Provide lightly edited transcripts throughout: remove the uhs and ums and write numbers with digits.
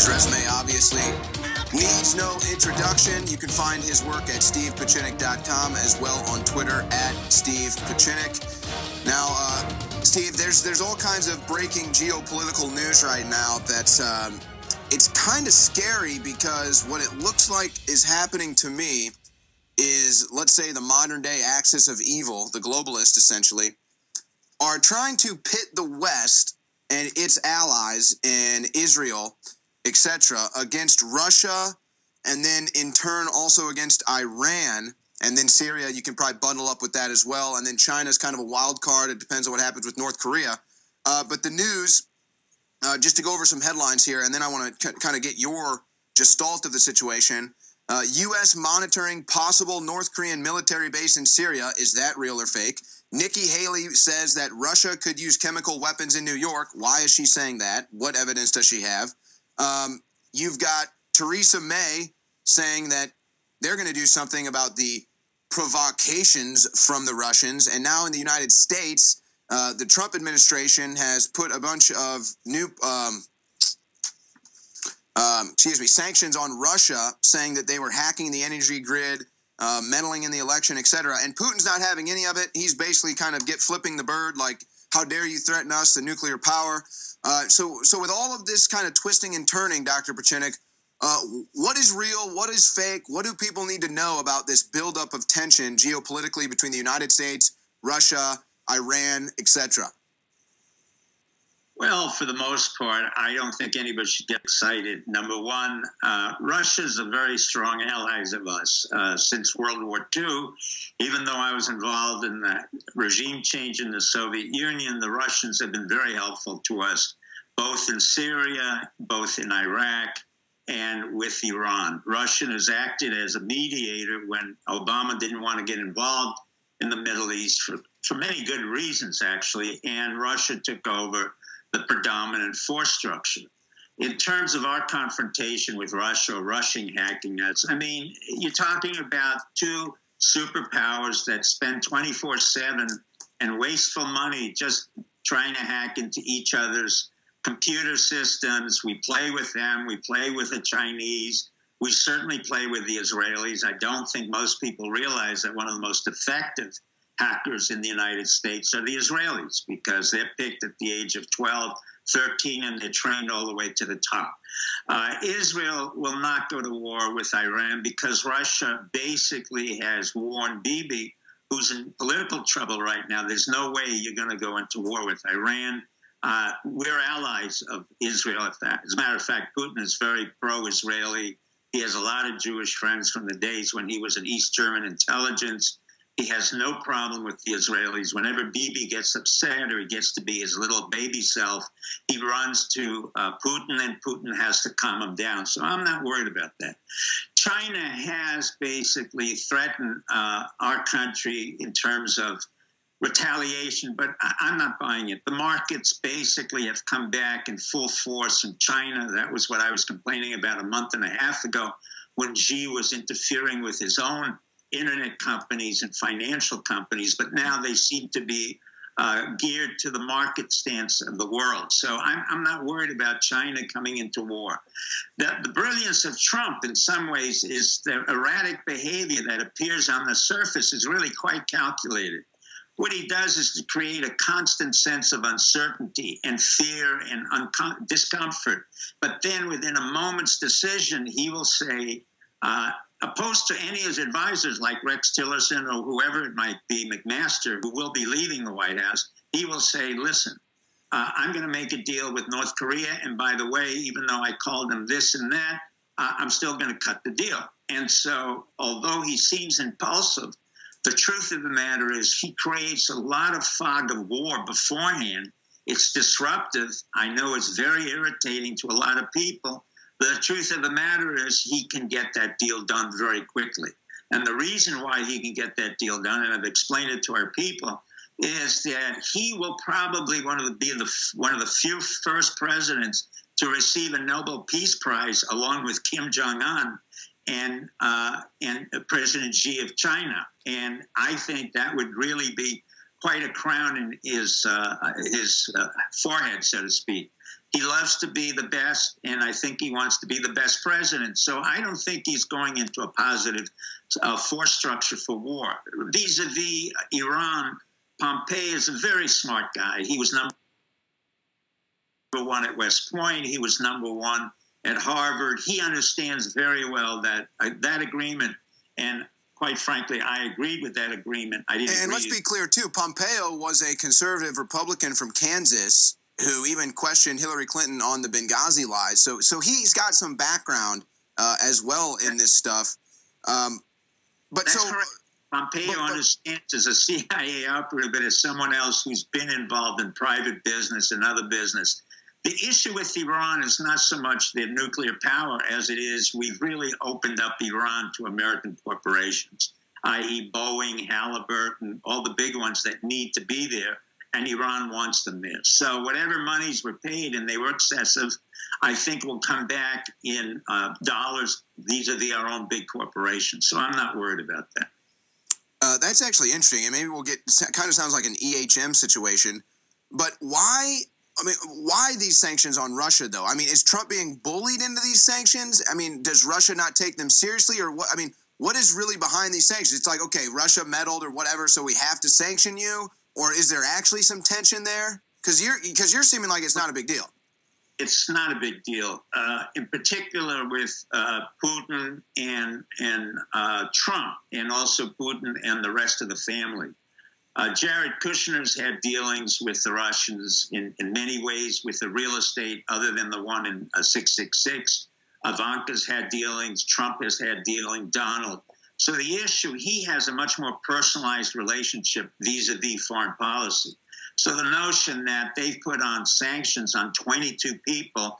His resume obviously needs no introduction. You can find his work at stevepiecenik.com, as well on Twitter at stevepiecenik. Now, Steve, there's all kinds of breaking geopolitical news right now that's it's kind of scary, because what it looks like is happening to me is, let's say, the modern day axis of evil, the globalists essentially, are trying to pit the West and its allies in Israel, etc., against Russia, and then in turn also against Iran, and then Syria. You can probably bundle up with that as well, and then China's kind of a wild card. It depends on what happens with North Korea. But the news, just to go over some headlines here, and then I want to kind of get your gestalt of the situation. U.S. monitoring possible North Korean military base in Syria. Is that real or fake? Nikki Haley says that Russia could use chemical weapons in New York. Why is she saying that? What evidence does she have? You've got Theresa May saying that they're going to do something about the provocations from the Russians. And now in the United States, the Trump administration has put a bunch of new sanctions on Russia, saying that they were hacking the energy grid, meddling in the election, etc. And Putin's not having any of it. He's basically kind of flipping the bird, like, how dare you threaten us, the nuclear power. So with all of this kind of twisting and turning, Dr. Pieczenik, what is real? What is fake? What do people need to know about this buildup of tension geopolitically between the United States, Russia, Iran, etc.? Well, for the most part, I don't think anybody should get excited. Number one, Russia's a very strong ally of us since World War II. Even though I was involved in the regime change in the Soviet Union, the Russians have been very helpful to us, both in Syria, both in Iraq, and with Iran. Russia has acted as a mediator when Obama didn't want to get involved in the Middle East for many good reasons, actually, and Russia took over the predominant force structure. In terms of our confrontation with Russia or Russian hacking us, I mean, you're talking about two superpowers that spend 24/7 and wasteful money just trying to hack into each other's computer systems. We play with them. We play with the Chinese. We certainly play with the Israelis. I don't think most people realize that one of the most effective hackers in the United States are the Israelis, because they're picked at the age of 12, 13, and they're trained all the way to the top. Israel will not go to war with Iran because Russia basically has warned Bibi, who's in political trouble right now. There's no way you're going to go into war with Iran. We're allies of Israel at that. As a matter of fact, Putin is very pro-Israeli. He has a lot of Jewish friends from the days when he was in East German intelligence. He has no problem with the Israelis. Whenever Bibi gets upset or he gets to be his little baby self, he runs to Putin, and Putin has to calm him down. So I'm not worried about that. China has basically threatened our country in terms of retaliation, but I'm not buying it. The markets basically have come back in full force in China. That was what I was complaining about a month and a half ago, when Xi was interfering with his own internet companies and financial companies, but now they seem to be geared to the market stance of the world. So I'm not worried about China coming into war. The brilliance of Trump in some ways is the erratic behavior that appears on the surface is really quite calculated. What he does is to create a constant sense of uncertainty and fear and discomfort. But then within a moment's decision, he will say, opposed to any of his advisors like Rex Tillerson or whoever it might be, McMaster, who will be leaving the White House, he will say, listen, I'm going to make a deal with North Korea. And by the way, even though I called them this and that, I'm still going to cut the deal. And so although he seems impulsive, the truth of the matter is he creates a lot of fog of war beforehand. It's disruptive. I know it's very irritating to a lot of people. The truth of the matter is he can get that deal done very quickly. And the reason why he can get that deal done, and I've explained it to our people, is that he will probably be one of the few first presidents to receive a Nobel Peace Prize along with Kim Jong-un and President Xi of China. And I think that would really be quite a crown in his forehead, so to speak. He loves to be the best, and I think he wants to be the best president. So I don't think he's going into a positive force structure for war. Vis-a-vis Iran, Pompeo is a very smart guy. He was number one at West Point. He was number one at Harvard. He understands very well that that agreement, and quite frankly, I agreed with that agreement. I didn't. And let's be clear, too. Pompeo was a conservative Republican from Kansas who even questioned Hillary Clinton on the Benghazi lies. So he's got some background as well in this stuff. That's correct. Pompeo understands as a CIA operative, but as someone else who's been involved in private business and other business. The issue with Iran is not so much their nuclear power as it is we've really opened up Iran to American corporations, i.e. Boeing, Halliburton, all the big ones that need to be there, and Iran wants them there. So whatever monies were paid, and they were excessive, I think will come back in dollars vis-a-vis our own big corporations. So I'm not worried about that. That's actually interesting, and maybe we'll get, kind of sounds like an EHM situation, but why these sanctions on Russia, though? I mean, is Trump being bullied into these sanctions? I mean, does Russia not take them seriously, or what? I mean, what is really behind these sanctions? It's like, okay, Russia meddled or whatever, so we have to sanction you, or is there actually some tension there? Because you're seeming like it's not a big deal. It's not a big deal, in particular with Putin and Trump, and also Putin and the rest of the family. Jared Kushner's had dealings with the Russians in many ways with the real estate, other than the one in 666. Ivanka's had dealings. Trump has had dealings. Donald. So the issue, he has a much more personalized relationship vis-a-vis foreign policy. So the notion that they've put on sanctions on 22 people,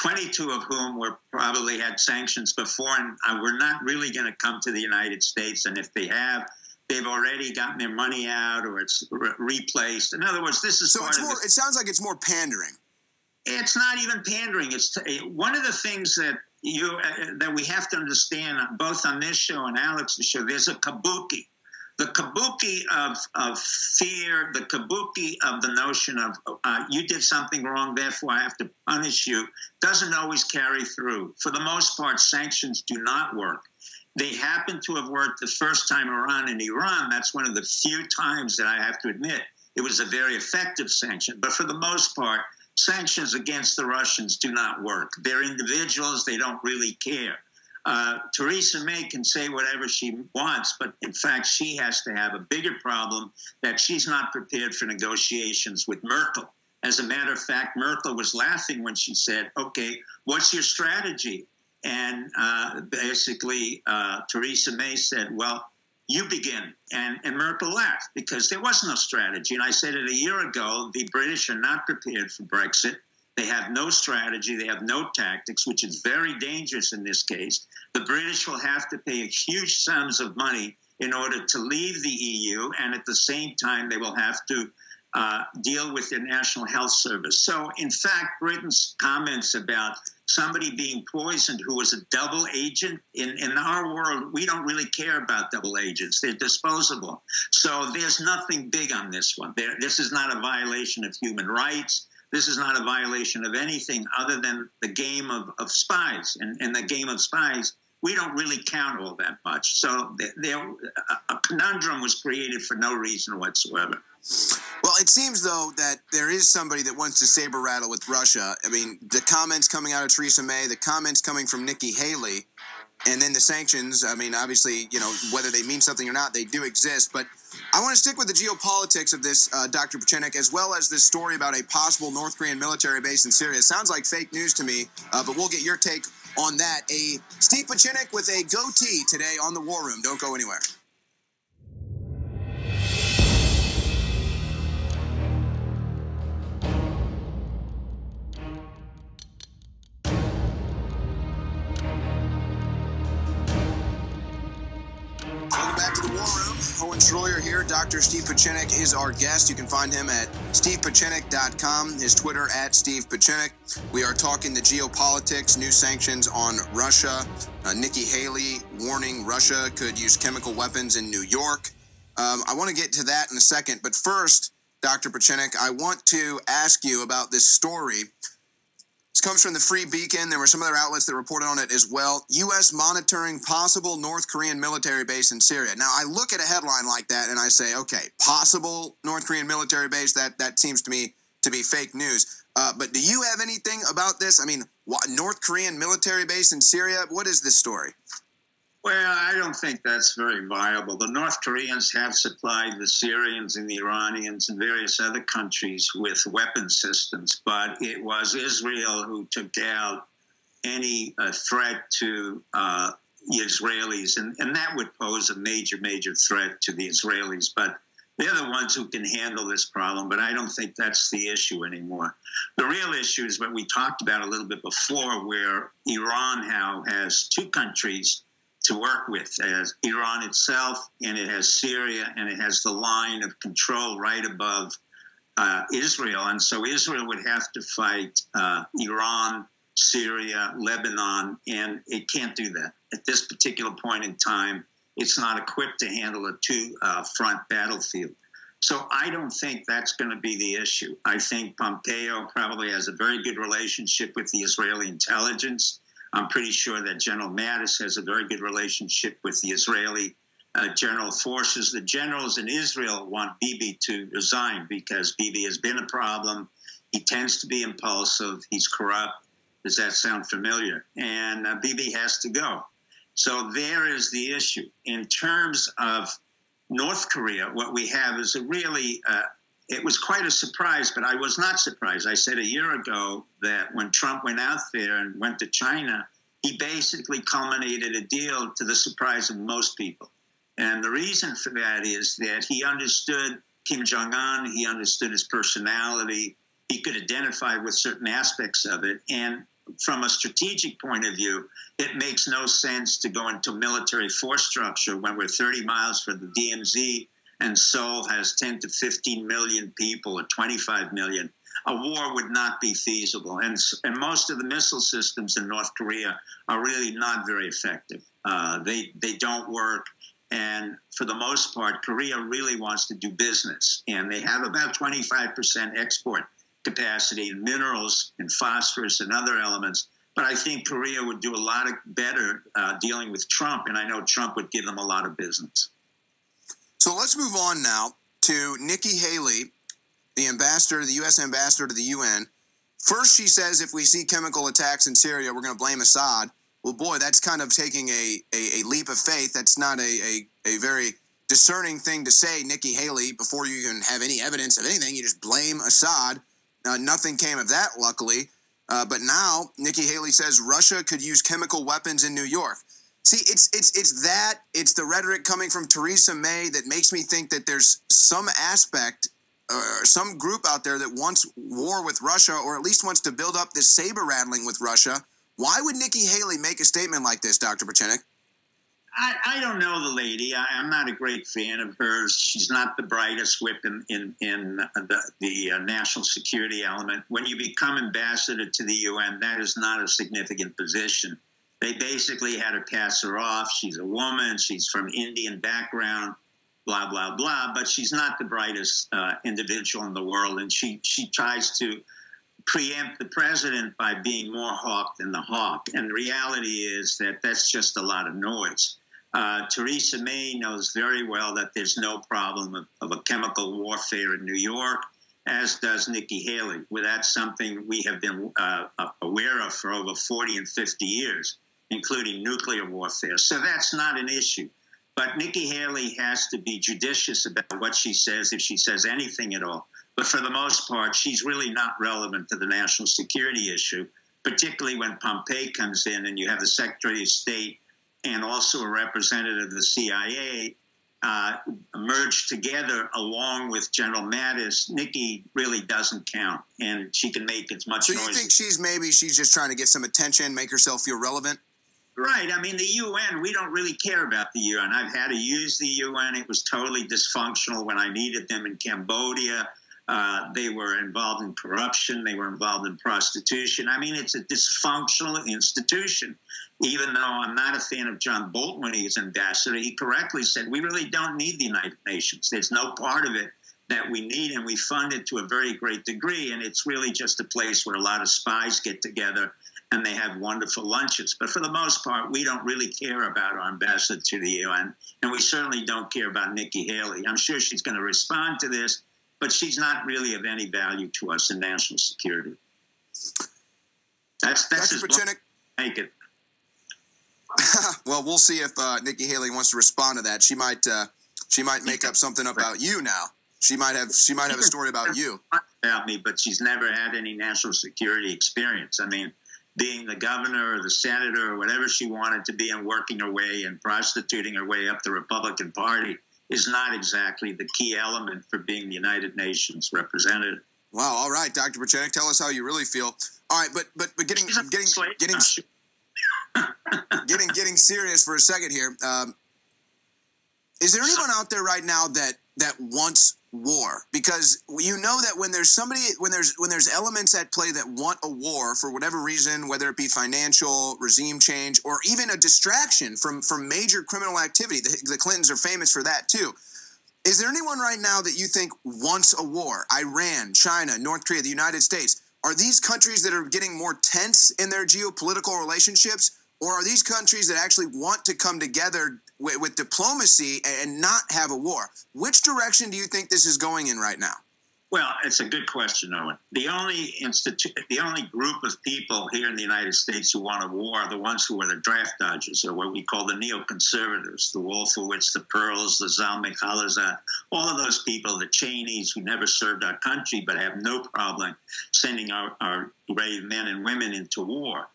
22 of whom were probably had sanctions before, and were not really going to come to the United States. And if they have, they've already gotten their money out, or it's replaced. In other words, this is so part of it sounds like it's more pandering. It's not even pandering. It's one of the things that that we have to understand, both on this show and Alex's show. There's a kabuki. The kabuki of fear, the kabuki of the notion of you did something wrong, therefore I have to punish you, doesn't always carry through. For the most part, sanctions do not work. They happen to have worked the first time around in Iran. That's one of the few times that I have to admit it was a very effective sanction. But for the most part, sanctions against the Russians do not work. They're individuals. They don't really care. Theresa May can say whatever she wants, but in fact, she has to have a bigger problem that she's not prepared for negotiations with Merkel. As a matter of fact, Merkel was laughing when she said, okay, what's your strategy? And basically, Theresa May said, well, you begin. And Merkel laughed because there was no strategy. And I said it a year ago, the British are not prepared for Brexit. They have no strategy. They have no tactics, which is very dangerous in this case. The British will have to pay huge sums of money in order to leave the EU. And at the same time, they will have to deal with their National Health Service. So, in fact, Britain's comments about somebody being poisoned who was a double agent, in our world, we don't really care about double agents. They're disposable. So there's nothing big on this one. This is not a violation of human rights. This is not a violation of anything other than the game of spies. And in the game of spies, we don't really count all that much. So a conundrum was created for no reason whatsoever. Well, it seems, though, that there is somebody that wants to saber rattle with Russia. I mean, the comments coming out of Theresa May, the comments coming from Nikki Haley, and then the sanctions, I mean, obviously, you know, whether they mean something or not, they do exist. But I want to stick with the geopolitics of this, Dr. Pieczenik, as well as this story about a possible North Korean military base in Syria. It sounds like fake news to me, but we'll get your take on that. Steve Pieczenik with a goatee today on the War Room. Don't go anywhere. Welcome back to the War Room. Owen Shroyer here. Dr. Steve Pieczenik is our guest. You can find him at stevepieczenik.com, his Twitter at Steve Pieczenik. We are talking the geopolitics, new sanctions on Russia. Nikki Haley warning Russia could use chemical weapons in New York. I want to get to that in a second. But first, Dr. Pieczenik, I want to ask you about this story This comes from the Free Beacon. There were some other outlets that reported on it as well. U.S. monitoring possible North Korean military base in Syria. Now, I look at a headline like that and I say, okay, possible North Korean military base, that seems to me to be fake news. But do you have anything about this? I mean, North Korean military base in Syria? What is this story? Well, I don't think that's very viable. The North Koreans have supplied the Syrians and the Iranians and various other countries with weapon systems, but it was Israel who took out any threat to the Israelis, and that would pose a major, major threat to the Israelis. But they're the ones who can handle this problem, but I don't think that's the issue anymore. The real issue is what we talked about a little bit before, where Iran now has two countries to work with. It has Iran itself, and it has Syria, and it has the line of control right above Israel. And so Israel would have to fight Iran, Syria, Lebanon, and it can't do that. At this particular point in time, it's not equipped to handle a two-front battlefield. So I don't think that's going to be the issue. I think Pompeo probably has a very good relationship with the Israeli intelligence. I'm pretty sure that General Mattis has a very good relationship with the Israeli general forces. The generals in Israel want Bibi to resign because Bibi has been a problem. He tends to be impulsive. He's corrupt. Does that sound familiar? And Bibi has to go. So there is the issue. In terms of North Korea, what we have is a really it was quite a surprise, but I was not surprised. I said a year ago that when Trump went out there and went to China, he basically culminated a deal to the surprise of most people. And the reason for that is that he understood Kim Jong-un, he understood his personality, he could identify with certain aspects of it. And from a strategic point of view, it makes no sense to go into military force structure when we're 30 miles from the DMZ and Seoul has 10 to 15 million people or 25 million. A war would not be feasible. And most of the missile systems in North Korea are really not very effective. They don't work. And for the most part, Korea really wants to do business. And they have about 25% export capacity in minerals and phosphorus and other elements. But I think Korea would do a lot better dealing with Trump. And I know Trump would give them a lot of business. So let's move on now to Nikki Haley, the ambassador, the U.S. ambassador to the UN. First, she says if we see chemical attacks in Syria, we're going to blame Assad. Well, boy, that's kind of taking a leap of faith. That's not a very discerning thing to say, Nikki Haley, before you even have any evidence of anything. You just blame Assad. Nothing came of that, luckily. But now Nikki Haley says Russia could use chemical weapons in New York. See, it's the rhetoric coming from Theresa May that makes me think that there's some aspect or some group out there that wants war with Russia, or at least wants to build up this saber rattling with Russia. Why would Nikki Haley make a statement like this, Dr. Pieczenik? I don't know the lady. I'm not a great fan of hers. She's not the brightest whip in the national security element. When you become ambassador to the UN, that is not a significant position. They basically had to pass her off. She's a woman. She's from Indian background, blah, blah, blah. But she's not the brightest individual in the world. And she tries to preempt the president by being more hawk than the hawk. And the reality is that that's just a lot of noise. Theresa May knows very well that there's no problem of a chemical warfare in New York, as does Nikki Haley. Well, that's something we have been aware of for over 40 and 50 years, including nuclear warfare. So that's not an issue. But Nikki Haley has to be judicious about what she says, if she says anything at all. But for the most part, she's really not relevant to the national security issue, particularly when Pompeo comes in and you have the Secretary of State and also a representative of the CIA merged together along with General Mattis. Nikki really doesn't count, and she can make as much noise. So you think she's just trying to get some attention, make herself feel relevant? Right. I mean, the UN, we don't really care about the UN. I've had to use the UN. It was totally dysfunctional when I needed them in Cambodia. They were involved in corruption. They were involved in prostitution. I mean, it's a dysfunctional institution. Even though I'm not a fan of John Bolton when he was ambassador, he correctly said, we really don't need the United Nations. There's no part of it that we need, and we fund it to a very great degree. And it's really just a place where a lot of spies get together and they have wonderful lunches. But for the most part, we don't really care about our ambassador to the UN, and we certainly don't care about Nikki Haley. I'm sure she's going to respond to this, but she's not really of any value to us in national security. That's Dr. as Pieczenik. Make it. Well, we'll see if Nikki Haley wants to respond to that. She might make up something about you now. She might have a story about you. About me, but she's never had any national security experience. I mean, being the governor or the senator or whatever she wanted to be and working her way and prostituting her way up the Republican Party is not exactly the key element for being the United Nations representative. Wow. All right, Dr. Pieczenik, tell us how you really feel. All right, but getting serious for a second here. Is there anyone out there right now that wants war? Because you know that when there's elements at play that want a war for whatever reason, whether it be financial, regime change, or even a distraction from major criminal activity, the Clintons are famous for that too. Is there anyone right now that you think wants a war? Iran, China, North Korea, the United States. Are these countries that are getting more tense in their geopolitical relationships, or are these countries that actually want to come together with diplomacy and not have a war? Which direction do you think this is going in right now? Well, it's a good question, Owen. The only group of people here in the United States who want a war are the ones who are the draft dodgers, or what we call the neoconservatives, the Wolfowitz, the Pearls, the Zalmay Khalilzad, all of those people, the Cheneys, who never served our country but have no problem sending our brave men and women into war.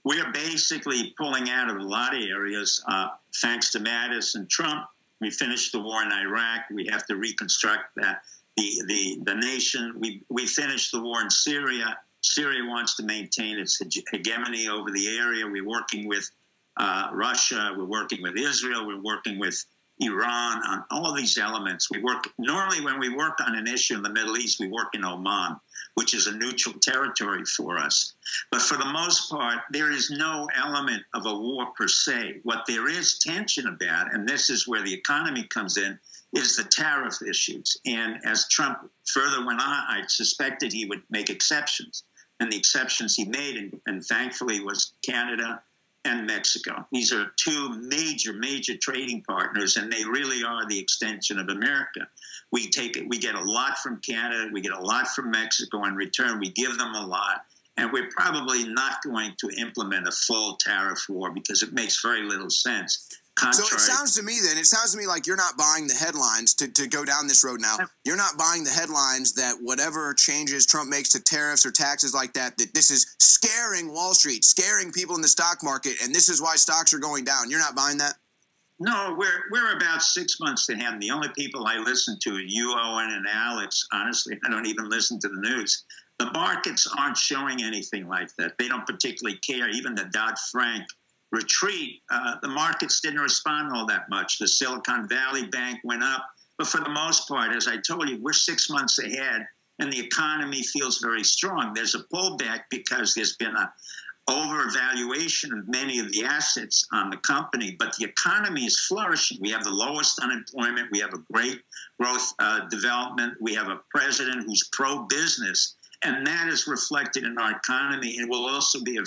We're basically pulling out of a lot of areas, thanks to Mattis and Trump. We finished the war in Iraq. We have to reconstruct that. The nation. We finished the war in Syria. Syria wants to maintain its hegemony over the area. We're working with Russia. We're working with Israel. We're working with Iran on all of these elements. We work normally when we work on an issue in the Middle East. We work in Oman, which is a neutral territory for us. But for the most part, there is no element of a war per se. What there is tension about, and this is where the economy comes in, is the tariff issues. And as Trump further went on, I suspected he would make exceptions. And the exceptions he made, and thankfully, was Canada and Mexico. These are two major trading partners, and they really are the extension of America. We get a lot from Canada, we get a lot from Mexico. In return, we give them a lot. And we're probably not going to implement a full tariff war because it makes very little sense. So it sounds to me like you're not buying the headlines to go down this road now. You're not buying the headlines that whatever changes Trump makes to tariffs or taxes like that this is scaring Wall Street, scaring people in the stock market, and this is why stocks are going down. You're not buying that? No, we're about 6 months to him. The only people I listen to are you, Owen, and Alex. Honestly, I don't even listen to the news. The markets aren't showing anything like that. They don't particularly care. Even the Dodd-Frank retreat, the markets didn't respond all that much. The Silicon Valley Bank went up. But for the most part, as I told you, we're 6 months ahead, and the economy feels very strong. There's a pullback because there's been an overvaluation of many of the assets on the company, but the economy is flourishing. We have the lowest unemployment. We have a great growth development. We have a president who's pro-business. And that is reflected in our economy. It will also be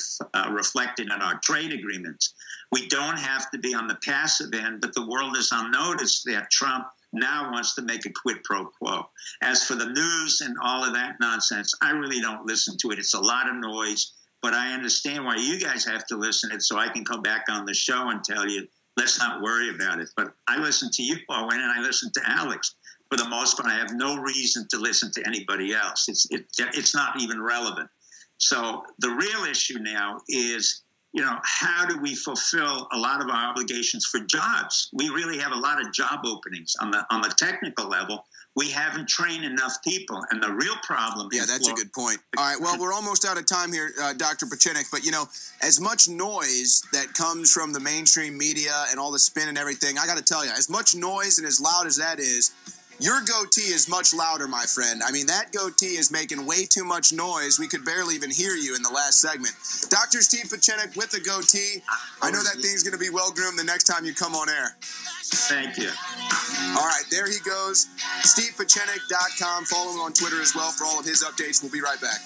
reflected in our trade agreements. We don't have to be on the passive end, but the world is on notice that Trump now wants to make a quid pro quo. As for the news and all of that nonsense, I really don't listen to it. It's a lot of noise, but I understand why you guys have to listen to it so I can come back on the show and tell you, let's not worry about it. But I listen to you, Owen, and I listen to Alex. For the most part, I have no reason to listen to anybody else. It's not even relevant. So the real issue now is, how do we fulfill a lot of our obligations for jobs? We really have a lot of job openings on the technical level. We haven't trained enough people, and the real problem is... Yeah, that's a good point. All right, well, we're almost out of time here, Dr. Pieczenik, but, as much noise that comes from the mainstream media and all the spin and everything, I got to tell you, as much noise and as loud as that is, Your goatee is much louder, my friend. I mean, that goatee is making way too much noise. We could barely even hear you in the last segment. Dr. Steve Pieczenik with the goatee. I know that thing's going to be well-groomed the next time you come on air. Thank you. All right, there he goes. StevePieczenik.com. Follow him on Twitter as well for all of his updates. We'll be right back.